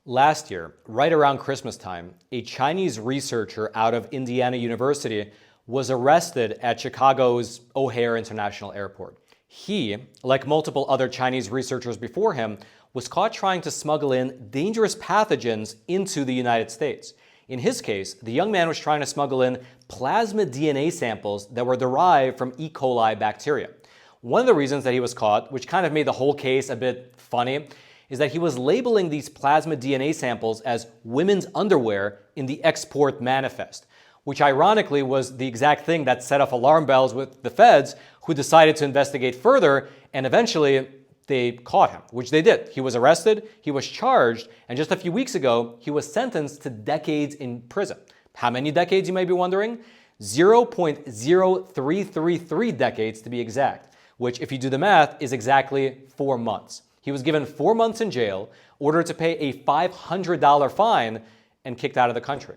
Last year, right around Christmas time, a Chinese researcher out of Indiana University was arrested at Chicago's O'Hare International Airport. He, like multiple other Chinese researchers before him, was caught trying to smuggle in dangerous pathogens into the United States. In his case, the young man was trying to smuggle in plasmid DNA samples that were derived from E. coli bacteria. One of the reasons that he was caught, which kind of made the whole case a bit funny, is that he was labeling these plasmid DNA samples as women's underwear in the export manifest, which ironically was the exact thing that set off alarm bells with the feds, who decided to investigate further, and eventually they caught him, which they did. He was arrested, he was charged, and just a few weeks ago, he was sentenced to decades in prison. How many decades, you may be wondering? 0.0333 decades to be exact, which, if you do the math, is exactly 4 months. He was given 4 months in jail, ordered to pay a $500 fine, and kicked out of the country.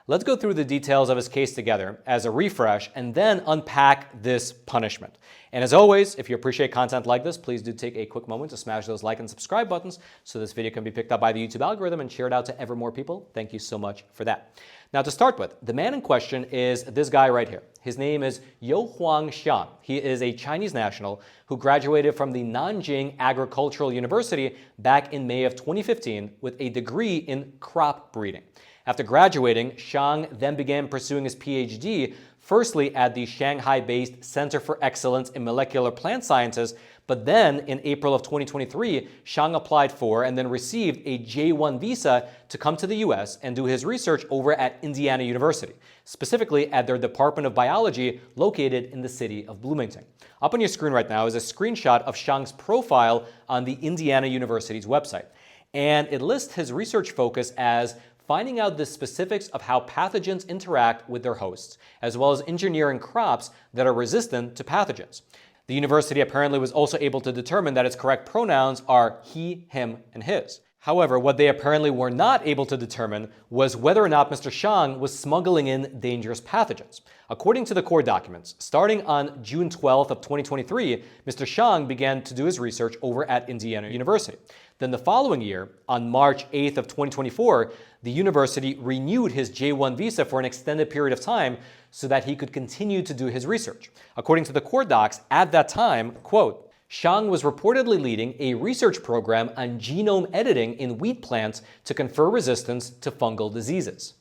Let's go through the details of his case together as a refresh and then unpack this punishment. And as always, if you appreciate content like this, please do take a quick moment to smash those like and subscribe buttons so this video can be picked up by the YouTube algorithm and shared out to ever more people. Thank you so much for that. Now, to start with, the man in question is this guy right here. His name is Youhuang Xiang. He is a Chinese national who graduated from the Nanjing Agricultural University back in May of 2015 with a degree in crop breeding. After graduating, Xiang then began pursuing his PhD, firstly at the Shanghai-based Center for Excellence in Molecular Plant Sciences, but then in April of 2023, Xiang applied for and then received a J-1 visa to come to the US and do his research over at Indiana University, specifically at their Department of Biology located in the city of Bloomington. Up on your screen right now is a screenshot of Xiang's profile on the Indiana University's website, and it lists his research focus as finding out the specifics of how pathogens interact with their hosts, as well as engineering crops that are resistant to pathogens. The university apparently was also able to determine that its correct pronouns are he, him, and his. However, what they apparently were not able to determine was whether or not Mr. Xiang was smuggling in dangerous pathogens. According to the court documents, starting on June 12th of 2023, Mr. Xiang began to do his research over at Indiana University. Then the following year, on March 8th of 2024, the university renewed his J-1 visa for an extended period of time so that he could continue to do his research. According to the court docs, at that time, quote, Xiang was reportedly leading a research program on genome editing in wheat plants to confer resistance to fungal diseases.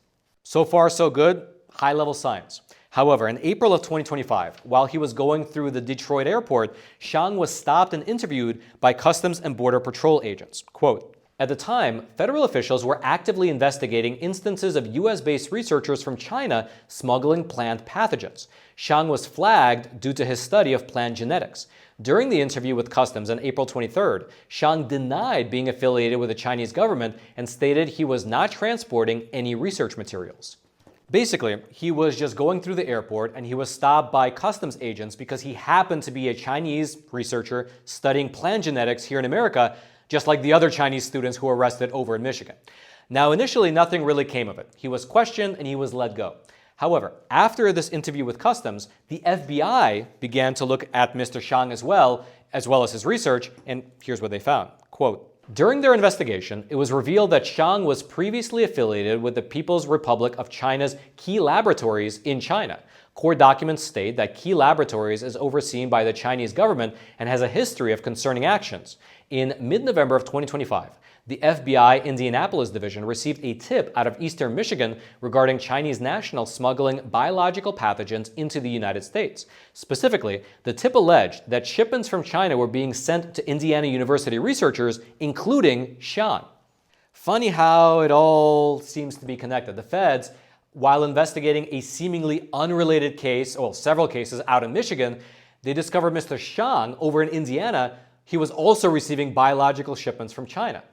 So far, so good, high-level science. However, in April of 2025, while he was going through the Detroit airport, Xiang was stopped and interviewed by Customs and Border Patrol agents. Quote, at the time, federal officials were actively investigating instances of US-based researchers from China smuggling plant pathogens. Xiang was flagged due to his study of plant genetics. During the interview with Customs on April 23rd, Xiang denied being affiliated with the Chinese government and stated he was not transporting any research materials. Basically, he was just going through the airport and he was stopped by customs agents because he happened to be a Chinese researcher studying plant genetics here in America, just like the other Chinese students who were arrested over in Michigan. Now, initially, nothing really came of it. He was questioned and he was let go. However, after this interview with Customs, the FBI began to look at Mr. Xiang as well as his research, and here's what they found. Quote, during their investigation, it was revealed that Xiang was previously affiliated with the People's Republic of China's Key Laboratories in China. Court documents state that Key Laboratories is overseen by the Chinese government and has a history of concerning actions. In mid-November of 2025, the FBI Indianapolis division received a tip out of eastern Michigan regarding Chinese nationals smuggling biological pathogens into the United States. Specifically, the tip alleged that shipments from China were being sent to Indiana University researchers, including Xiang. Funny how it all seems to be connected. The feds, while investigating a seemingly unrelated case, well, several cases out in Michigan, they discovered Mr. Xiang over in Indiana. He was also receiving biological shipments from China.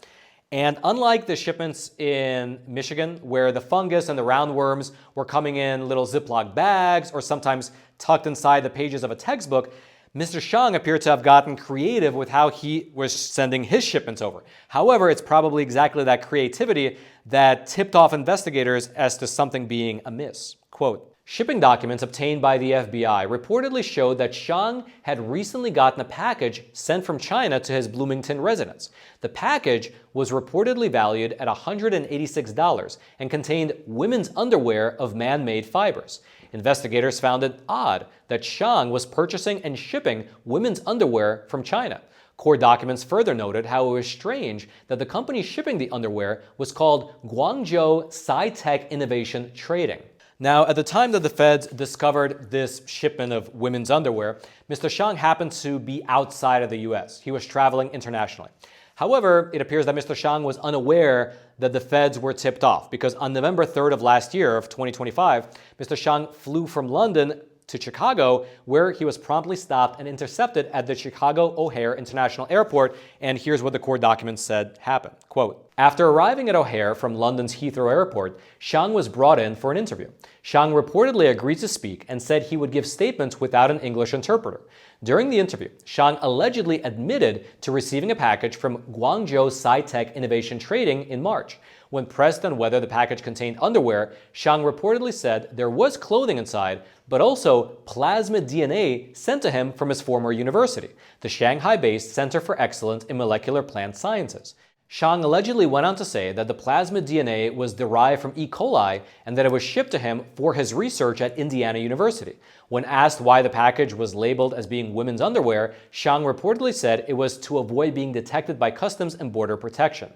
And unlike the shipments in Michigan, where the fungus and the roundworms were coming in little Ziploc bags or sometimes tucked inside the pages of a textbook, Mr. Xiang appeared to have gotten creative with how he was sending his shipments over. However, it's probably exactly that creativity that tipped off investigators as to something being amiss. Quote, Shipping documents obtained by the FBI reportedly showed that Shang had recently gotten a package sent from China to his Bloomington residence. The package was reportedly valued at $186 and contained women's underwear of man-made fibers. Investigators found it odd that Shang was purchasing and shipping women's underwear from China. Court documents further noted how it was strange that the company shipping the underwear was called Guangzhou Sci-Tech Innovation Trading. Now, at the time that the feds discovered this shipment of women's underwear, Mr. Shang happened to be outside of the U.S. He was traveling internationally. However, it appears that Mr. Shang was unaware that the feds were tipped off because on November 3rd of last year, of 2025, Mr. Shang flew from London to Chicago, where he was promptly stopped and intercepted at the Chicago O'Hare International Airport. And here's what the court documents said happened. Quote, after arriving at O'Hare from London's Heathrow Airport, Shang was brought in for an interview. Shang reportedly agreed to speak and said he would give statements without an English interpreter. During the interview, Shang allegedly admitted to receiving a package from Guangzhou Sci-Tech Innovation Trading in March. When pressed on whether the package contained underwear, Shang reportedly said there was clothing inside, but also plasmid DNA sent to him from his former university, the Shanghai-based Center for Excellence in Molecular Plant Sciences. Shang allegedly went on to say that the plasmid DNA was derived from E. coli and that it was shipped to him for his research at Indiana University. When asked why the package was labeled as being women's underwear, Shang reportedly said it was to avoid being detected by Customs and Border Protection.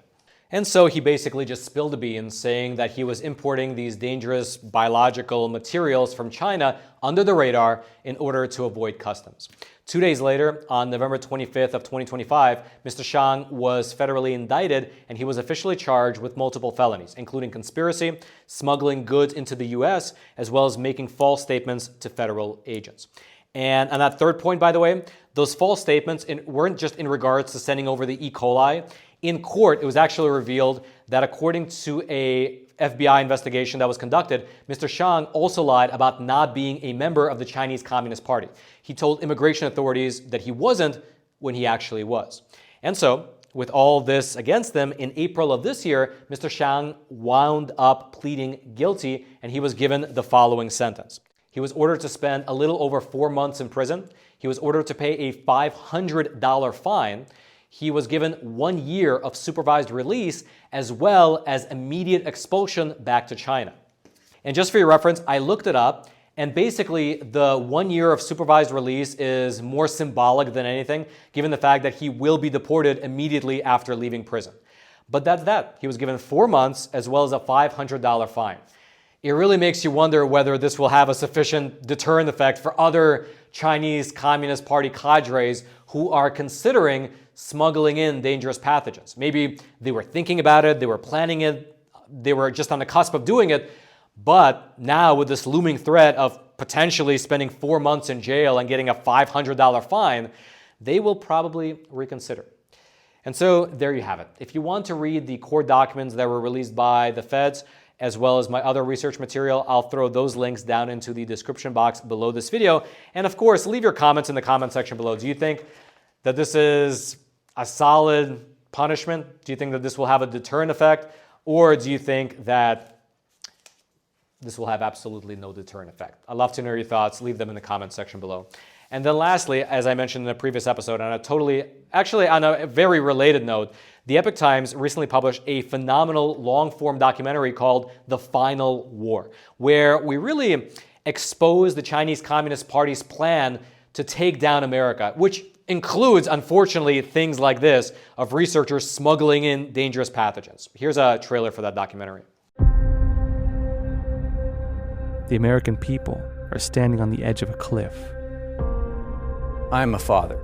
And so he basically just spilled the beans, saying that he was importing these dangerous biological materials from China under the radar in order to avoid customs. 2 days later, on November 25th of 2025, Mr. Shang was federally indicted and he was officially charged with multiple felonies, including conspiracy, smuggling goods into the U.S., as well as making false statements to federal agents. And on that third point, by the way, those false statements weren't just in regards to sending over the E. coli. In court, it was actually revealed that according to a FBI investigation that was conducted, Mr. Shang also lied about not being a member of the Chinese Communist Party. He told immigration authorities that he wasn't when he actually was. And so, with all this against them, in April of this year, Mr. Shang wound up pleading guilty and he was given the following sentence. He was ordered to spend a little over 4 months in prison. He was ordered to pay a $500 fine. He was given 1 year of supervised release as well as immediate expulsion back to China. And just for your reference, I looked it up, and basically the 1 year of supervised release is more symbolic than anything, given the fact that he will be deported immediately after leaving prison. But that's that. He was given 4 months as well as a $500 fine. It really makes you wonder whether this will have a sufficient deterrent effect for other Chinese Communist Party cadres who are considering smuggling in dangerous pathogens. Maybe they were thinking about it, they were planning it, they were just on the cusp of doing it, but now with this looming threat of potentially spending 4 months in jail and getting a $500 fine, they will probably reconsider. And so there you have it. If you want to read the court documents that were released by the feds, as well as my other research material, I'll throw those links down into the description box below this video. And of course, leave your comments in the comment section below. Do you think that this is a solid punishment? Do you think that this will have a deterrent effect? Or do you think that this will have absolutely no deterrent effect? I'd love to know your thoughts. Leave them in the comment section below. And then lastly, as I mentioned in a previous episode, on a very related note, the Epoch Times recently published a phenomenal long-form documentary called The Final War, where we really expose the Chinese Communist Party's plan to take down America, which includes, unfortunately, things like this of researchers smuggling in dangerous pathogens. Here's a trailer for that documentary. The American people are standing on the edge of a cliff. I'm a father.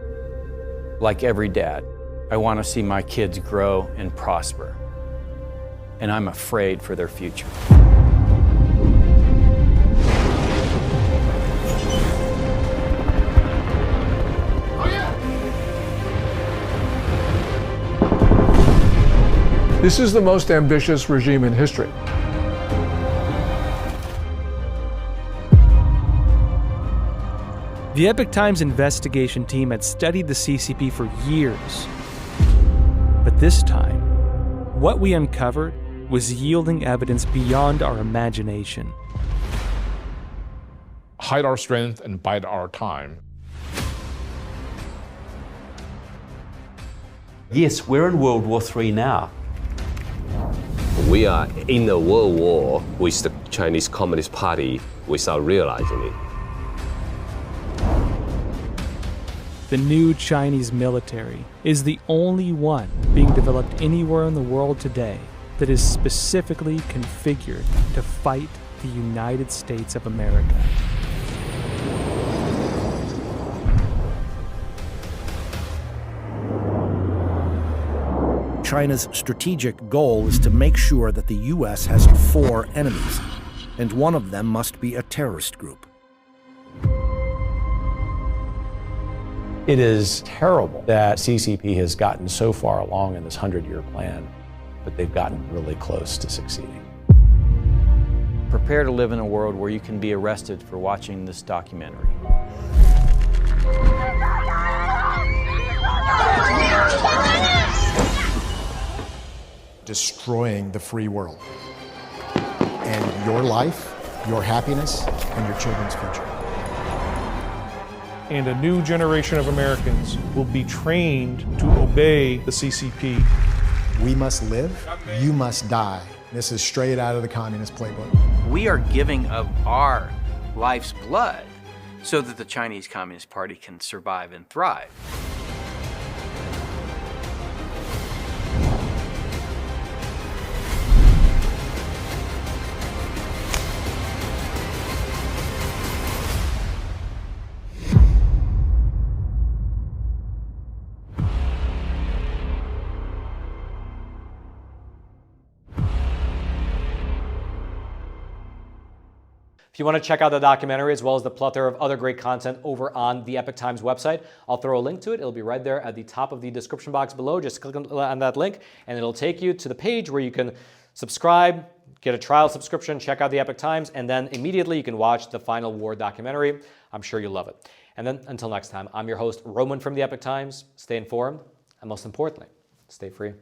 Like every dad, I want to see my kids grow and prosper. And I'm afraid for their future. This is the most ambitious regime in history. The Epoch Times investigation team had studied the CCP for years. But this time, what we uncovered was yielding evidence beyond our imagination. hide our strength and bide our time. Yes, we're in World War III now. We are in a world war with the Chinese Communist Party without realizing it. The new Chinese military is the only one being developed anywhere in the world today that is specifically configured to fight the United States of America. China's strategic goal is to make sure that the U.S. has 4 enemies, and one of them must be a terrorist group. It is terrible that CCP has gotten so far along in this 100-year plan, but they've gotten really close to succeeding. Prepare to live in a world where you can be arrested for watching this documentary. Destroying the free world and your life, your happiness, and your children's future. And a new generation of Americans will be trained to obey the CCP. We must live, you must die. This is straight out of the communist playbook. We are giving of our life's blood so that the Chinese Communist Party can survive and thrive. If you want to check out the documentary as well as the plethora of other great content over on the Epoch Times website, I'll throw a link to it. It'll be right there at the top of the description box below. Just click on that link and it'll take you to the page where you can subscribe, get a trial subscription, check out the Epoch Times, and then immediately you can watch the Final War documentary. I'm sure you'll love it. And then until next time, I'm your host, Roman from the Epoch Times. Stay informed, and most importantly, stay free.